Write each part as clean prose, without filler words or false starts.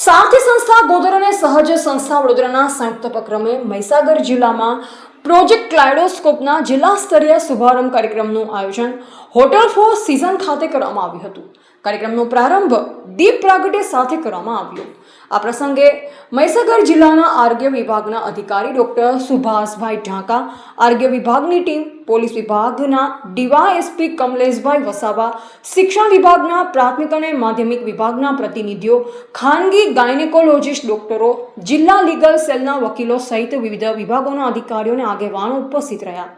सारथी संस्था गोदर અને સહજ સંસ્થા વડોદરાના સંયુક્ત ઉપક્રમે મહીસાગર જિલ્લામાં પ્રોજેક્ટ ક્લાઇડોસ્કોપના જિલ્લા સ્તરીય શુભારંભ કાર્યક્રમનું આયોજન હોટલ ફોર સીઝન ખાતે કરવામાં આવ્યું હતું। કાર્યક્રમનો પ્રારંભ દીપ પ્રાગટ્ય સાથે કરવામાં આવ્યો। આ પ્રસંગે મહીસાગર જિલ્લાના આરોગ્ય વિભાગના અધિકારી ડોક્ટર સુભાષભાઈ ઢાકા, આરોગ્ય વિભાગની ટીમ, પોલીસ વિભાગના ડીવાયએસપી કમલેશભાઈ વસાવા, શિક્ષણ વિભાગના પ્રાથમિક અને માધ્યમિક વિભાગના પ્રતિનિધિઓ, ખાનગી ગાયનેકોલોજીસ્ટ ડોક્ટરો, જિલ્લા લીગલ સેલના વકીલો સહિત વિવિધ વિભાગોના અધિકારીઓ અને આગેવાનો ઉપસ્થિત રહ્યા।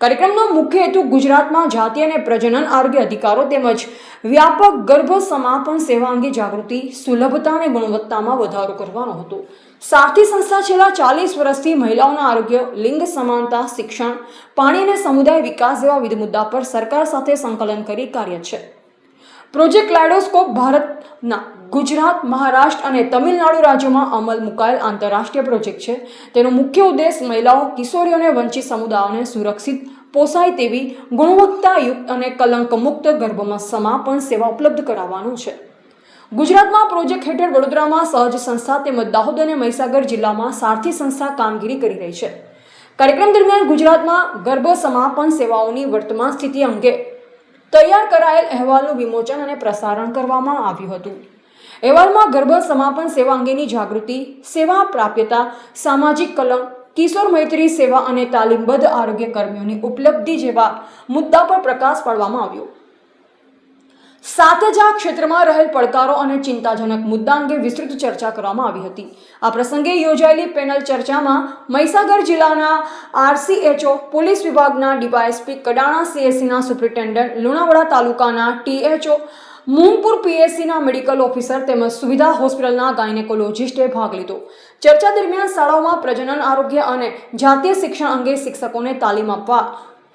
કાર્યક્રમનો મુખ્ય હેતુ ગુજરાતમાં જાતિ અને પ્રજનન આરોગ્ય અધિકારો તેમજ વ્યાપક ગર્ભ સમાપન સેવા અંગે જાગૃતિ, સુલભતા અને ગુણવત્તામાં વધારો કરવાનો હતો। સારથી સંસ્થા છેલ્લા 40 વર્ષથી મહિલાઓના આરોગ્ય, લિંગ સમાનતા, શિક્ષણ, પાણી અને સમુદાય વિકાસ જેવા વિવિધ મુદ્દા પર સરકાર સાથે સંકલન કરી કાર્યરત છે। પ્રોજેક્ટ ક્લાઇડોસ્કોપ ભારતના ગુજરાત, મહારાષ્ટ્ર અને તમિલનાડુ રાજ્યોમાં અમલ મુકાયેલ આંતરરાષ્ટ્રીય પ્રોજેક્ટ છે। તેનો મુખ્ય ઉદ્દેશ મહિલાઓ, કિશોરીઓ અને વંચિત સમુદાયોને સુરક્ષિત, પોસાય તેવી ગુણવત્તાયુક્ત અને કલંકમુક્ત ગર્ભમાં સમાપન સેવા ઉપલબ્ધ કરાવવાનું છે। ગુજરાતમાં પ્રોજેક્ટ હેઠળ વડોદરામાં સહજ સંસ્થા તેમજ દાહોદ અને મહીસાગર જિલ્લામાં સારથી સંસ્થા કામગીરી કરી રહી છે। કાર્યક્રમ દરમિયાન ગુજરાતમાં ગર્ભ સમાપન સેવાઓની વર્તમાન સ્થિતિ અંગે તૈયાર કરાયેલ અહેવાલનું વિમોચન અને પ્રસારણ કરવામાં આવ્યું હતું। અહેવાલમાં ગર્ભ સમાપન સેવા અંગેની જાગૃતિ, સેવા પ્રાપ્યતા, સામાજિક કલંક, કિશોર મૈત્રી સેવા અને તાલીમબદ્ધ આરોગ્ય કર્મીઓની ઉપલબ્ધિ જેવા મુદ્દા પર પ્રકાશ પાડવામાં આવ્યો। સાથે જ આ ક્ષેત્રમાં રહેલ પડકારો અને ચિંતાજનક મુદ્દા અંગે વિસ્તૃત ચર્ચા કરવામાં આવી હતી। આ પ્રસંગે યોજાયેલી પેનલ ચર્ચામાં મહીસાગર જિલ્લાના આરસીએચઓ, પોલીસ વિભાગના ડીવાયએસપી, કડાણા સીએસસીના સુપ્રિન્ટેન્ડન્ટ, લુણાવાડા તાલુકાના ટીએચઓ, મૂંગપુર પીએસસીના મેડિકલ ઓફિસર તેમજ સુવિધા હોસ્પિટલના ગાયનેકોલોજીસ્ટે ભાગ લીધો। ચર્ચા દરમિયાન શાળાઓમાં પ્રજનન આરોગ્ય અને જાતીય શિક્ષણ અંગે શિક્ષકોને તાલીમ આપવા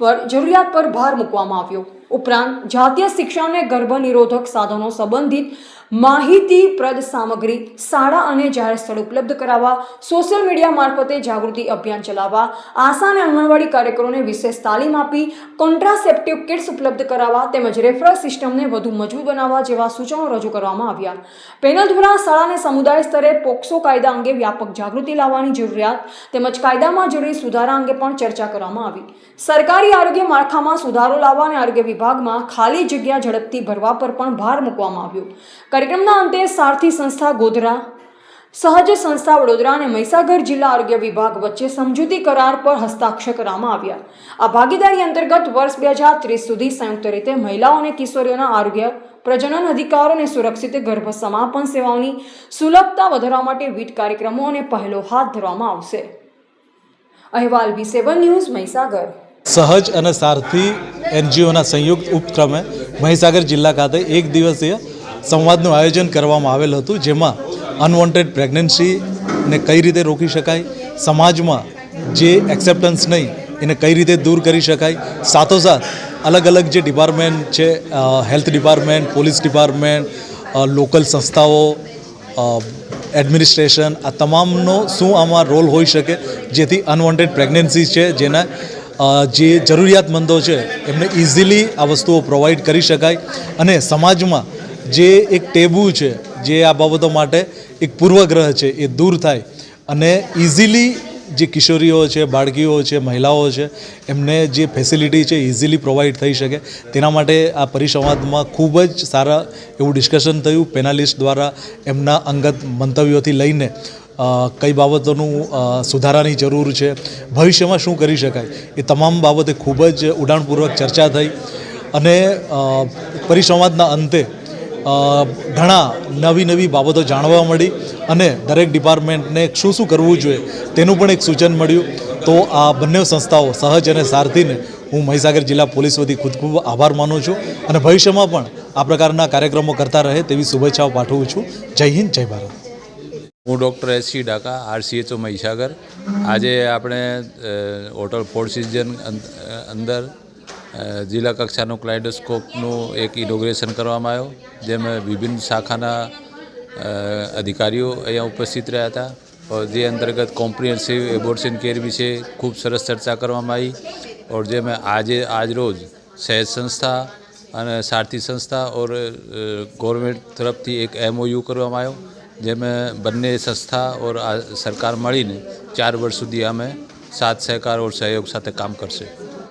પર જરૂરિયાત પર ભાર મૂકવામાં આવ્યો। ઉપરાંત જાતીય શિક્ષણ અને ગર્ભ નિરોધક સાધનો સંબંધિત માહિતીપ્રદ સામગ્રી શાળા અને જાહેર સ્થળ ઉપલબ્ધ કરાવવા, સોશિયલ મીડિયા મારફતે જાગૃતિ અભિયાન ચલાવવા, આશા અને આંગણવાડી કાર્યકરોને વિશેષ તાલીમ આપી કોન્ટ્રાસેપ્ટિવ કિટ્સ ઉપલબ્ધ કરાવવા તેમજ રેફરલ સિસ્ટમને વધુ મજબૂત બનાવવા જેવા સૂચનો રજૂ કરવામાં આવ્યા। પેનલ દ્વારા શાળા અને સમુદાય સ્તરે પોક્સો કાયદા અંગે વ્યાપક જાગૃતિ લાવવાની જરૂરિયાત તેમજ કાયદામાં જરૂરી સુધારા અંગે પણ ચર્ચા કરવામાં આવી। સરકારી આરોગ્ય માળખામાં સુધારો લાવવા અને આરોગ્ય વિભાગમાં ખાલી જગ્યા ઝડપથી ભરવા પર પણ ભાર મૂકવામાં આવ્યો। કાર્યક્રમના અંતે સારથી સંસ્થા ગોધરા, સહજ સંસ્થા વડોદરા અને મહીસાગર જિલ્લા આરોગ્ય વિભાગ વચ્ચે સમજૂતી કરાર પર હસ્તાક્ષર કરવામાં આવ્યા। આ ભાગીદારી અંતર્ગત વર્ષ 2030 સુધી સંયુક્ત રીતે મહિલાઓ અને કિશોરીઓના આરોગ્ય, પ્રજનન અધિકારો અને સુરક્ષિત ગર્ભ સમાપન સેવાઓની સુલભતા વધારવા માટે વિવિધ કાર્યક્રમો અને પહેલો હાથ ધરવામાં આવશે। અહેવાલ V7 ન્યૂઝ મહીસાગર। સહજ અને સારથી એનજીઓના સંયુક્ત ઉપક્રમે મહીસાગર જિલ્લા ખાતે એક દિવસીય સંવાદનું આયોજન કરવામાં આવેલ હતું, જેમાં અનવોન્ટેડ પ્રેગ્નન્સીને કઈ રીતે રોકી શકાય, સમાજમાં જે એક્સેપ્ટન્સ નહીં એને કઈ રીતે દૂર કરી શકાય, સાથોસાથ અલગ અલગ જે ડિપાર્ટમેન્ટ છે, health department, police department, local સંસ્થાઓ, એડમિનિસ્ટ્રેશન, આ તમામનો શું આમાં રોલ હોઈ શકે જેથી અનવોન્ટેડ પ્રેગ્નન્સી છે જેના જે જરૂરિયાતમંદો છે એમને ઇઝીલી આ વસ્તુઓ પ્રોવાઈડ કરી શકાય અને સમાજમાં જે એક ટેબુ છે, જે આ બાબતો માટે એક પૂર્વગ્રહ છે, એ દૂર થાય અને ઇઝીલી જે કિશોરીઓ છે, બાળકીઓ છે, મહિલાઓ છે એમને જે ફેસિલિટી છે ઇઝીલી પ્રોવાઈડ થઈ શકે તેના માટે આ પરિસંવાદમાં ખૂબ જ સારા એવું ડિસ્કશન થયું। પેનાલિસ્ટ દ્વારા એમના અંગત મંતવ્યોથી લઈને કઈ બાબતોનું સુધારાની જરૂર છે, ભવિષ્યમાં શું કરી શકાય, એ તમામ બાબતે ખૂબ જ ઊંડાણપૂર્વક ચર્ચા થઈ અને પરિસંવાદના અંતે ઘણા નવી બાબતો જાણવા મળી અને દરેક ડિપાર્ટમેન્ટને શું શું કરવું જોઈએ તેનું પણ એક સૂચન મળ્યું। તો આ બંને સંસ્થાઓ સહજ અને સારથીને હું મહીસાગર જિલ્લા પોલીસ વતી ખૂબ આભાર માનું છું અને ભવિષ્યમાં પણ આ પ્રકારના કાર્યક્રમો કરતા રહે તેવી શુભેચ્છાઓ પાઠવું છું। જય હિન્દ, જય ભારત। હું ડૉક્ટર એસસી ડાકા, આરસીએચઓ મહીસાગર। આજે આપણે હોટલ ફોર સીઝન અંદર જિલ્લા કક્ષાનું ક્લાઇડોસ્કોપનું એક ઇનોગ્રેશન કરવામાં આવ્યો, જેમાં વિભિન્ન શાખાના અધિકારીઓ અહીંયા ઉપસ્થિત રહ્યા હતા और જે અંતર્ગત કોમ્પ્રિહેન્સિવ એબોર્શન કેર વિશે ખૂબ સરસ ચર્ચા કરવામાં આવી और જેમાં આજ રોજ સહેજ સંસ્થા અને સારથી સંસ્થા और ગવર્મેન્ટ તરફથી એક MOU કરવામાં આવ્યો જેમાં બંને સંસ્થા ઓર આ સરકાર મળીને 4 વર્ષ સુધી અમે સાથ સહકાર ઓર સહયોગ સાથે કામ કરશે।